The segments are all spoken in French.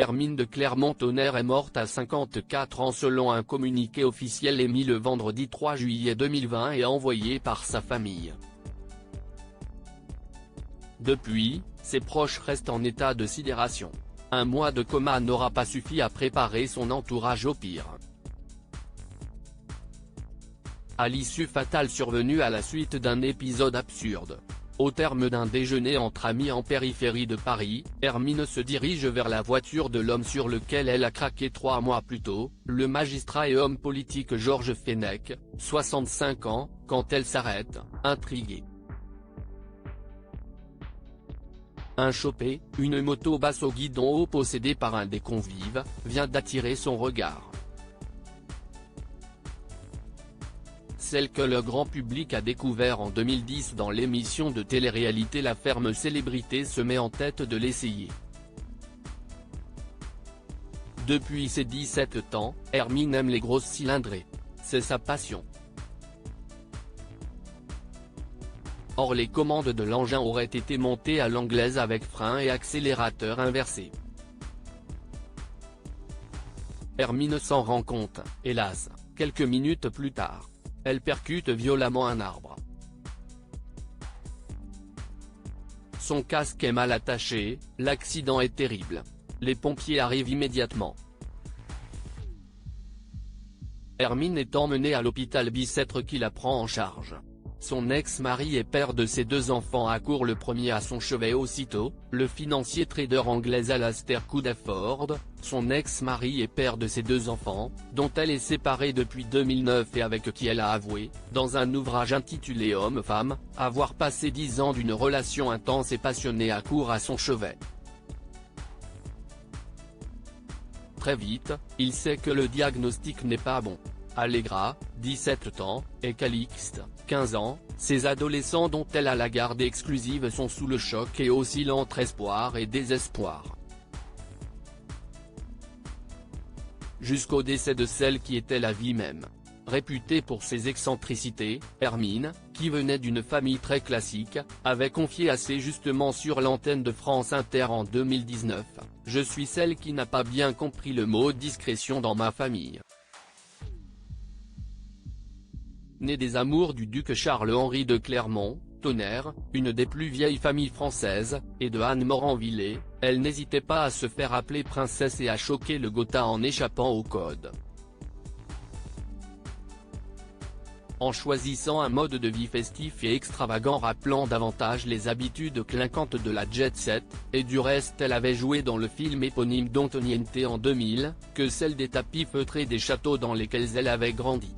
Hermine de Clermont-Tonnerre est morte à 54 ans selon un communiqué officiel émis le vendredi 3 juillet 2020 et envoyé par sa famille. Depuis, ses proches restent en état de sidération. Un mois de coma n'aura pas suffi à préparer son entourage au pire. À l'issue fatale survenue à la suite d'un épisode absurde. Au terme d'un déjeuner entre amis en périphérie de Paris, Hermine se dirige vers la voiture de l'homme sur lequel elle a craqué 3 mois plus tôt, le magistrat et homme politique Georges Fenech, 65 ans, quand elle s'arrête, intriguée. Un chopé, une moto basse au guidon haut possédée par un des convives, vient d'attirer son regard. Celle que le grand public a découvert en 2010 dans l'émission de télé-réalité La Ferme Célébrité se met en tête de l'essayer. Depuis ses 17 ans, Hermine aime les grosses cylindrées. C'est sa passion. Or les commandes de l'engin auraient été montées à l'anglaise avec frein et accélérateur inversé. Hermine s'en rend compte, hélas, quelques minutes plus tard. Elle percute violemment un arbre. Son casque est mal attaché, l'accident est terrible. Les pompiers arrivent immédiatement. Hermine est emmenée à l'hôpital Bicêtre qui la prend en charge. Son ex-mari et père de ses 2 enfants accourt le premier à son chevet aussitôt, le financier trader anglais Alastair Coodaford, son ex-mari et père de ses 2 enfants, dont elle est séparée depuis 2009 et avec qui elle a avoué, dans un ouvrage intitulé Homme-Femme, avoir passé 10 ans d'une relation intense et passionnée accourt à son chevet. Très vite, il sait que le diagnostic n'est pas bon. Allegra, 17 ans, et Calixte, 15 ans, ces adolescents dont elle a la garde exclusive sont sous le choc et oscillent entre espoir et désespoir. Jusqu'au décès de celle qui était la vie même. Réputée pour ses excentricités, Hermine, qui venait d'une famille très classique, avait confié assez justement sur l'antenne de France Inter en 2019 « Je suis celle qui n'a pas bien compris le mot discrétion dans ma famille ». Née des amours du duc Charles-Henri de Clermont-Tonnerre, une des plus vieilles familles françaises, et de Anne Moranvillers, elle n'hésitait pas à se faire appeler princesse et à choquer le Gotha en échappant au code. En choisissant un mode de vie festif et extravagant rappelant davantage les habitudes clinquantes de la jet-set, et du reste elle avait joué dans le film éponyme d'Antoniente en 2000, que celle des tapis feutrés des châteaux dans lesquels elle avait grandi.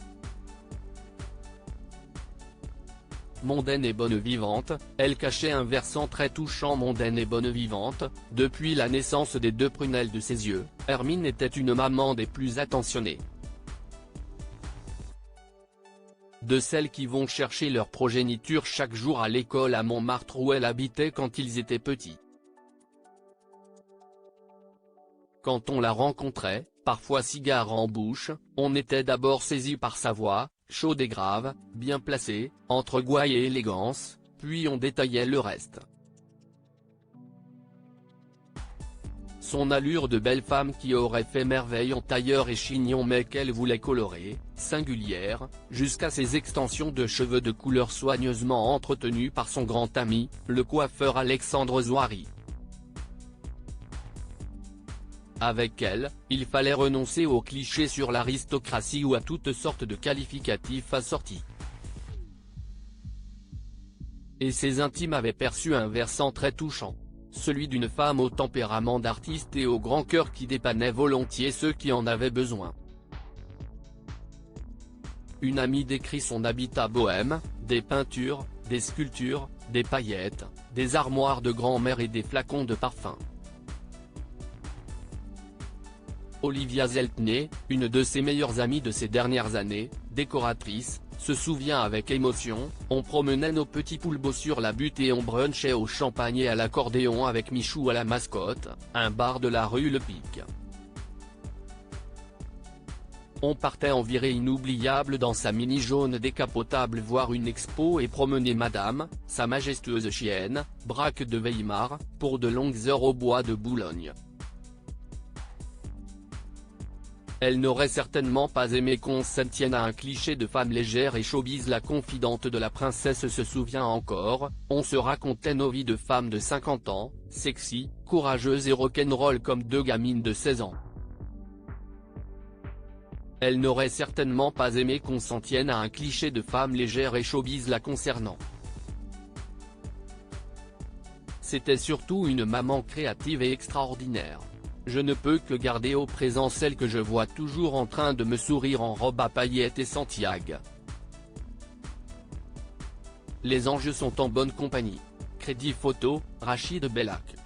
Mondaine et bonne vivante, elle cachait un versant très touchant. Mondaine et bonne vivante, depuis la naissance des 2 prunelles de ses yeux, Hermine était une maman des plus attentionnées. De celles qui vont chercher leur progéniture chaque jour à l'école à Montmartre où elle habitait quand ils étaient petits. Quand on la rencontrait, parfois cigare en bouche, on était d'abord saisi par sa voix, chaude et grave, bien placée, entre gouaille et élégance, puis on détaillait le reste. Son allure de belle femme qui aurait fait merveille en tailleur et chignon mais qu'elle voulait colorer, singulière, jusqu'à ses extensions de cheveux de couleur soigneusement entretenues par son grand ami, le coiffeur Alexandre Zouari. Avec elle, il fallait renoncer aux clichés sur l'aristocratie ou à toutes sortes de qualificatifs assortis. Et ses intimes avaient perçu un versant très touchant. Celui d'une femme au tempérament d'artiste et au grand cœur qui dépannait volontiers ceux qui en avaient besoin. Une amie décrit son habitat bohème, des peintures, des sculptures, des paillettes, des armoires de grand-mère et des flacons de parfum. Olivia Zeltner, une de ses meilleures amies de ces dernières années, décoratrice, se souvient avec émotion, on promenait nos petits poulbeaux sur la butte et on brunchait au champagne et à l'accordéon avec Michou à la mascotte, un bar de la rue Le Pic. On partait en virée inoubliable dans sa mini jaune décapotable voir une expo et promener Madame, sa majestueuse chienne, Braque de Weimar, pour de longues heures au bois de Boulogne. Elle n'aurait certainement pas aimé qu'on s'en tienne à un cliché de femme légère et showbiz. La confidente de la princesse se souvient encore, on se racontait nos vies de femmes de 50 ans, sexy, courageuses et rock'n'roll comme deux gamines de 16 ans. Elle n'aurait certainement pas aimé qu'on s'en tienne à un cliché de femme légère et showbiz la concernant. C'était surtout une maman créative et extraordinaire. Je ne peux que garder au présent celle que je vois toujours en train de me sourire en robe à paillettes et Santiago. Les anges sont en bonne compagnie. Crédit photo, Rachid Bellac.